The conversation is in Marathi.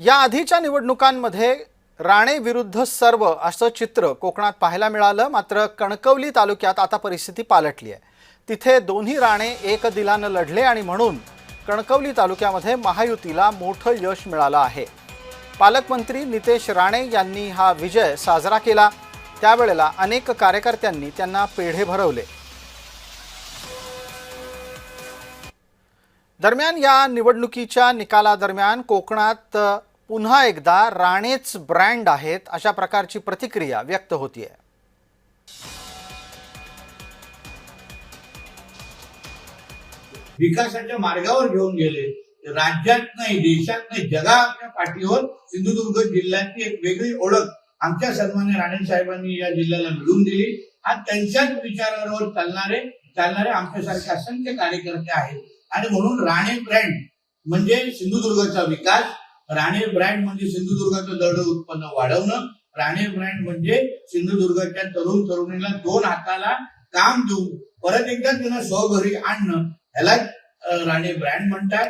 या आधीच्या निवडणुकांमध्ये राणे विरुद्ध सर्व असं चित्र कोकणात पाहायला मिळालं। मात्र कणकवली तालुक्यात आता परिस्थिती पालटली आहे। तिथे दोन्ही राणे एक दिलानं लढले आणि म्हणून कणकवली तालुक्यामध्ये महायुतीला मोठं यश मिळालं आहे। पालकमंत्री नितेश राणे यांनी हा विजय साजरा केला। त्यावेळेला अनेक कार्यकर्त्यांनी त्यांना पेढे भरवले। दरम्यान या निवडणुकीच्या निकालादरम्यान कोकणात पुन्हा एकदा राणेच ब्रँड आहेत अशा प्रकारची प्रतिक्रिया व्यक्त होतीये। विकासाच्या मार्गावर घेऊन गेले। राज्यात नाही, देशात नाही, जगाच्या पाठीवर सिंधुदुर्ग जिल्ह्याची एक वेगळी ओळख आमच्या सन्माननीय राणे साहेबांनी या जिल्ह्याला मिळवून दिली। आज त्यांच्याच विचारांवर चालणारे आमच्यासारखे असंख्य कार्यकर्ते आहेत आणि म्हणून राणे ब्रँड म्हणजे सिंधुदुर्गाचा विकास, राणे ब्रँड म्हणजे सिंधुदुर्गाचं दरड उत्पन्न वाढवणं, राणे ब्रँड म्हणजे सिंधुदुर्गाच्या तरुण तरुणीला दोन हाताला काम देऊन परत एकदा त्यांना स्वघरी आणणं, ह्याला राणे ब्रँड म्हणतात।